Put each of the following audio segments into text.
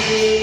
To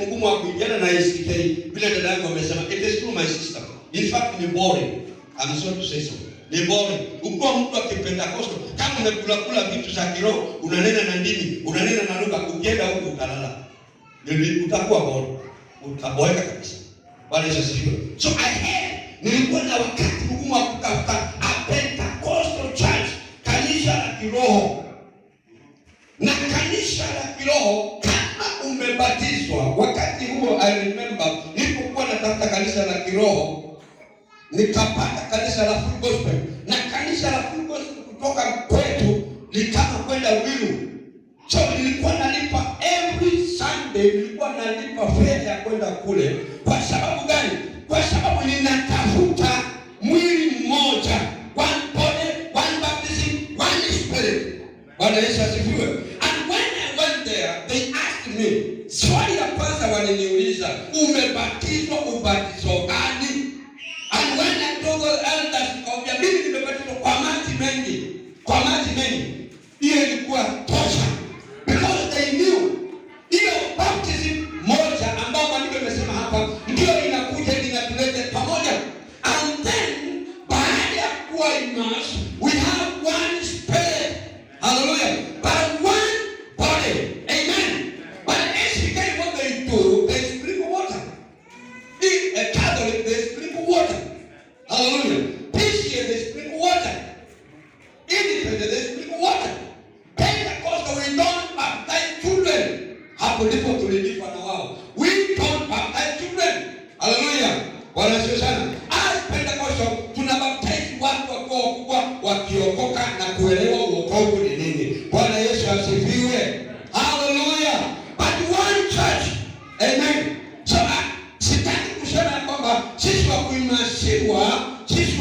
mgumu wa kuingiana na SK. Vile dada yangu amesema, it is true my sister. In fact ni boring. I'm sorry to say so. Ni boring. Ukiwa mtu akipenda kosto, kama umekula vitu za kiroho, unanena na ndimi, unanena na lugha, ukienda huko utalala. Utakuwa boring. Utaboeka kabisa. Bwana Yesu asifiwe. So I had, nilikuwa na wakati mgumu wa kutafuta a Pentecostal church, kanisa la kiroho. Na kanisa la kiroho, kama umebatizwa, wakati huo I remember, nilipokuwa natafuta kanisa la kiroho, nikapata kanisa la Full Gospel. Na kanisa la Full Gospel kutoka kwetu likama kwenda Wilu. So nilikuwa nalipa every Sunday, nilikuwa nalipa fare ya kwenda kule. Kwa sababu gani? Kwa sababu ninatafuta mwili mmoja, one body, one baptism, one spirit. Bwana Yesu asifiwe. And when I went there, they asked me, swali ya kwanza waliniuliza, umebatizwa ubatizo gani? And when I told the elders, kwa mimi nimebatizwa kwa maji mengi. Kwa maji mengi. Hiyo ilikuwa tosha. Because they knew, hiyo baptism moja ambao maandiko yamesema hapa, ndio inakuja inatuleta pamoja. And then, baada ya kuwa immersed, we have one spirit. Hallelujah. But one body. Amen. But SPK, what they do, they sprinkle water. In a Catholic, they sprinkle water. Hallelujah. PCA, they sprinkle water. Independent, they sprinkle water. Pentecostal, we don't baptize children. Hapo ndipo tulidifa na wao. We don't baptize children. Hallelujah. Bwana Yesu sana. As Pentecostal, tunabaptize watu wakubwa wakiokoka na kuelewa wokovu ni nini. Bwana Yesu asifiwe. Hallelujah. But one church. Amen. So sitaki kusema kwamba sisi wa kuimasiwa, sisi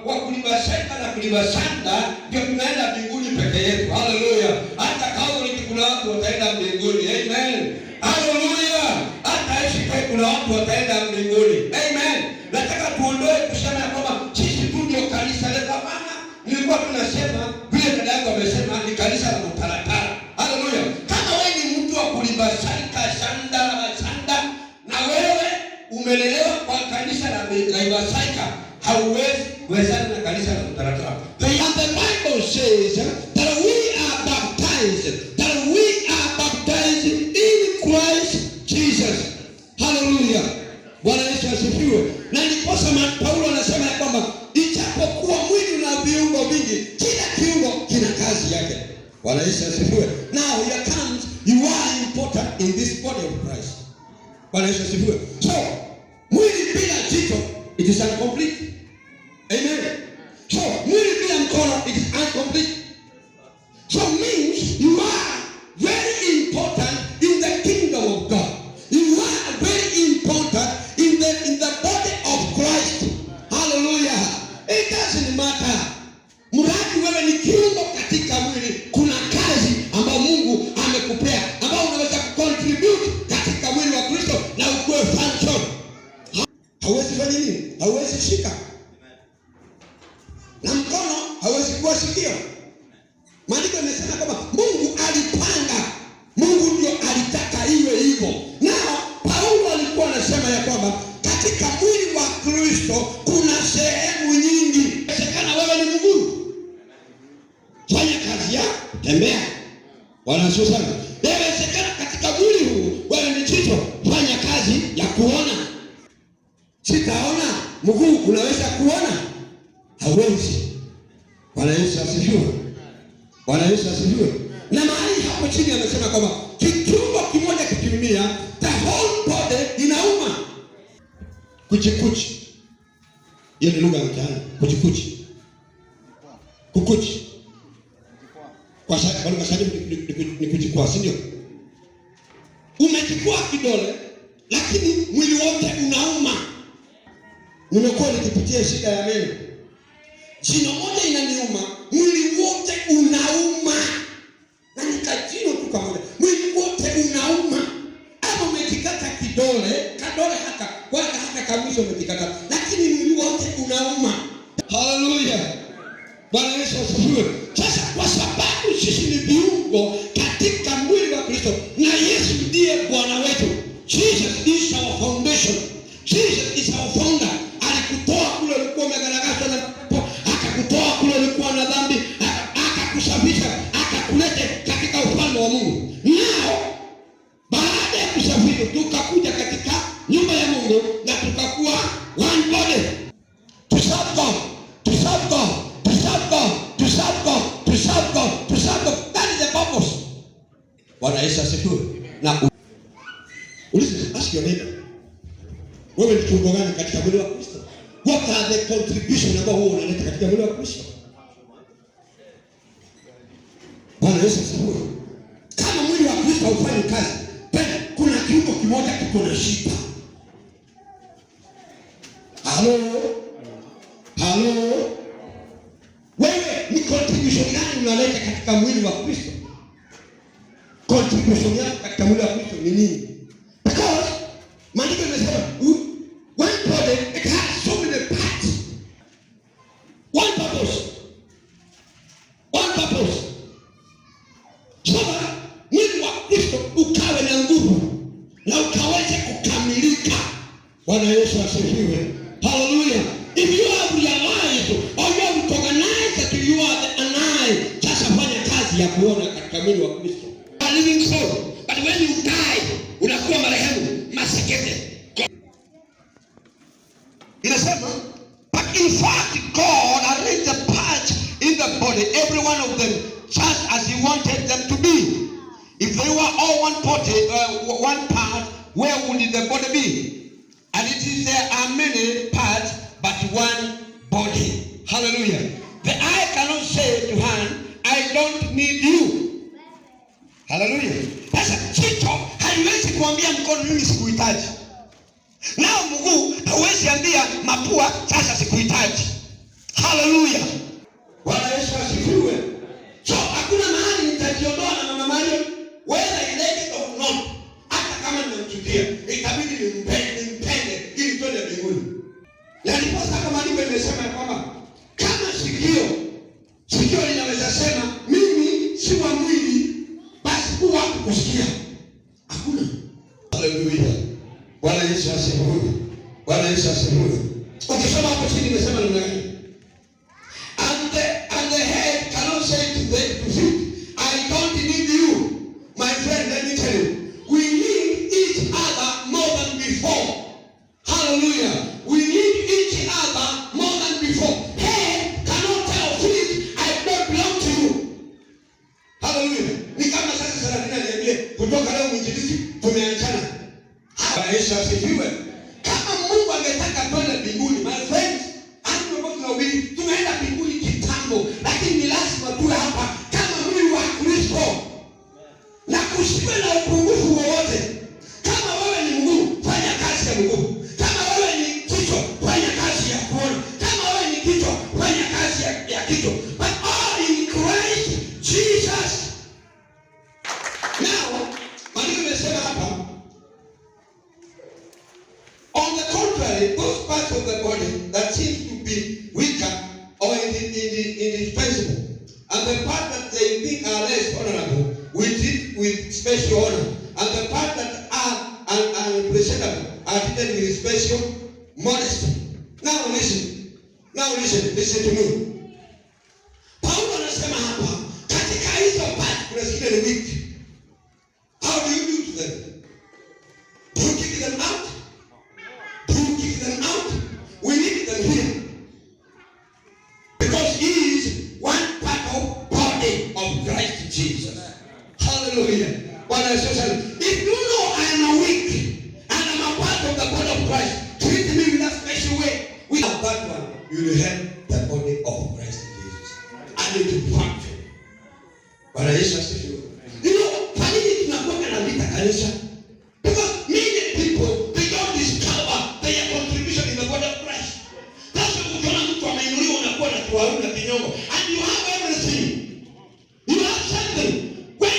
wa kulibaseka na kulibasanda ndio tunaenda mbinguni peke yetu. Hallelujah. Hata Catholic kuna watu wataenda mbinguni. Amen. Hallelujah. Hata SPK kuna watu wataenda mbinguni. Amen. Nataka tuondoe kusema kwamba sisi tu ndio kanisa la zamani. Nilikuwa tunasema vile dada yangu amesema ni kanisa la mtaratara. Hallelujah. Kama wewe ni mtu wa kulibasika sanda na wewe umelelewa kwa kanisa la ibasika, hauwezi kuwezana na kanisa la mtaratara. And the Bible says that we are baptized in Christ Jesus. Hallelujah. Bwana Yesu asifiwe. Na ndiposa Paulo anasema ya kwamba ijapokuwa mwili una viungo vingi, kila kiungo kina kazi yake. Bwana Yesu asifiwe. Now here comes, you are important in this body of Christ. Bwana Yesu asifiwe. So, mwili bila jicho, it is incomplete. Amen. So, mwili bila mkono, it is incomplete. So means you are very important in the kingdom of God. You are very important in the body of Christ. Hallelujah. It doesn't matter. Mradi wewe ni kiungo katika mwili, kuna kazi ambayo Mungu amekupea, ambayo unaweza contribute katika mwili wa Kristo na ukue function. Hauwezi fanya nini? Hauwezi shika. Na mkono hauwezi kuwa sikio. Maandiko yamesema kwamba Mungu alipanga, Mungu ndio alitaka iwe hivyo. Nao Paulo alikuwa anasema ya kwamba katika mwili wa Kristo kuna sehemu nyingi. Inawezekana wewe ni mguu, fanya kazi yako, tembea. Bwana asifiwe sana. Inawezekana katika mwili huu wewe ni jicho, fanya kazi ya kuona. Sitaona, mguu unaweza kuona? Hauwezi. Bwana Yesu asifiwe. Bwana Yesu asifiwe. Na mahali hapo chini anasema kwamba kiungo kimoja kikiumia, the whole body inauma. Kuchikuchi. Hiyo ni lugha ya mtaani. Kuchikuchi. Kukuchi. Kwa sababu ni kuchukua, si ndio? Umechukua kidole, lakini mwili wote unauma. Nimekuwa nikipitia shida ya meno. Jino moja inaniuma, mwili wote unauma. Na nikajino tu kamoja, mwili wote unauma. Ama umekikata kidole, kadole hata kabisa umekikata, lakini mwili wote unauma. Hallelujah. Bwana Yesu asifiwe. Sasa kwa sababu sisi ni viungo katika mwili wa Kristo na Yesu ndiye Bwana wetu, hivyo tukakuja katika nyumba ya Mungu na tukakuwa one body. To serve God, to serve God, to serve God, to serve God, to serve God, to serve God. That is the purpose. Bwana Yesu asifiwe. Na ulize, ask your neighbor, wewe ni kiungo gani katika mwili wa Kristo? What are the contribution ambao wewe unaleta katika mwili wa Kristo? Bwana Yesu asifiwe. Kama mwili wa Kristo haufanyi kazi, bali kuna kiungo kimoja kiko na shida. Halo? Wewe ni contribution gani unaleta katika mwili wa Kristo? Contribution yako katika mwili wa Kristo ni nini? Because maandiko yanasema one body, it has so many parts. One purpose. So mwili wa Kristo ukawe na nguvu na ukaweze kukamilika. Bwana Yesu asifiwe. Hallelujah. If you have realized or you have recognized that you are an eye, sasa fanya kazi ya kuona katika mwili wa Kristo. A living soul. But when you die, unakuwa marehemu, masekete. Inasema, but in fact God arranged the parts in the body, every one of them, just as he wanted them to be. If they were all one part, where would the body be? And it is there are many parts, but one body. Hallelujah. The eye cannot say to hand, I don't need you. Hallelujah. Sasa jicho haliwezi kuambia mkono mimi sikuhitaji. Nao mguu hauwezi ambia mapua sasa sikuhitaji. Hallelujah. Bwana Yesu asifiwe. So hakuna mahali nitajiondoa na Mama Mario, whether he like it or not. Hata kama nimemchukia, itabidi nimpende ili twende mbinguni. Na ndipo sasa maandiko yamesema kwamba kama sikio linaweza sema mimi si wa mwili, basi huwa kusikia. Hakuna. Hallelujah. Bwana Yesu asifiwe. Bwana Yesu asifiwe. Ukisoma hapo chini imesema namna gani? And the head cannot say to the feet, I don't need you. My friend, let me tell you, we need each other more than before. Hallelujah. We need each other more than before. Head cannot tell feet, I don't belong to you. Hallelujah. Ni kama sasa Saradina niambie, kutoka leo mwinjilizi tumeachana. Bwana Yesu asifiwe. Kama Mungu angetaka twende mbinguni, my friends, hatuko tunahubiri tumeenda mbinguni kitambo, lakini ni lazima tuwe hapa kama mwili wa Kristo. Na kusiwe na upungufu wowote. Kama wewe ni mguu, fanya kazi ya mguu. Kama wewe ni kichwa, fanya kazi ya kuona. Kama wewe ni kichwa, fanya kazi ya kichwa. But all in Christ Jesus. Now, maandiko yamesema hapa, on the contrary, those parts of the body that seems to be weaker or indispensable, and the part that they think are less honorable, we treat with special honor, and the part that are unpresentable are treated with special modesty. Now listen to me. Paulo anasema hapa, katika hizo part kuna zingine ni weak. How do you do to them? Do you kick them out? We need them here. Because he is one part of body of Christ Jesus. Hallelujah. If you know I am weak and I am a part of the body of Christ, treat me in a special way. Without that one, you will help the body of Christ Jesus. And it will function. Bwana Yesu asifiwe. You know, kwa nini tunakuwa na vita kanisa? Because many people, they don't discover their contribution in the body of Christ. That's why ukiona mtu ameinuliwa unakuwa na kiwaru na kinyongo. And you have everything. You have something. When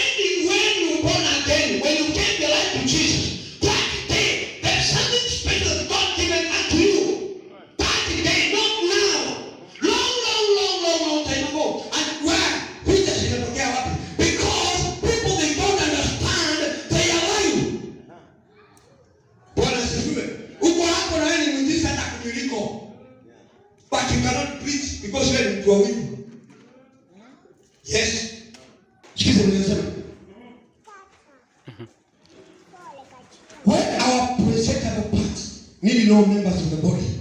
you born again, when you gave your life to Jesus, that day, there's something special that God given unto you. That day, not now. Long time ago. And where? Preachers inatokea wapi? Because people, they don't understand they are lying. Bwana asifiwe. Uko hapo na wewe ni mwinjilisti hata kuliko. But you cannot preach because wewe ni mtu wa wivu. Yes. Sikiza ninasema. presentable parts need no members of the body,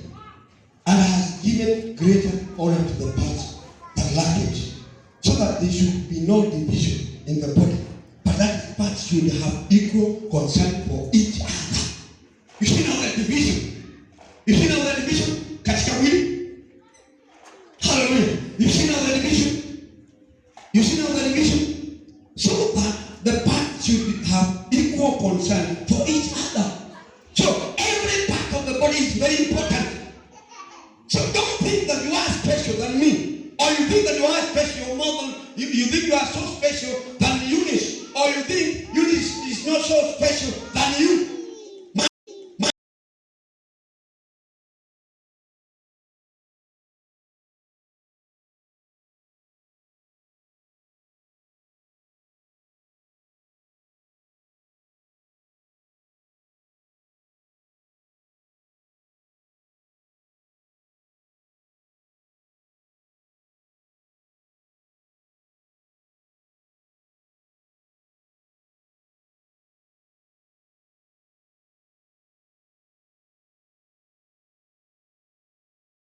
and has given greater honor to the parts that lack it, so that there should be no division in the body, but that parts should have equal concern for each other. You see now the division. You see now the division? Katika mwili. Hallelujah. You see now the division? You see now the division? So that the parts should have equal concern for each other. So every part of the body is very important. So don't think that you are special than me, or you think that you are special more than you think you are so special than Eunice, or you think Eunice is not so special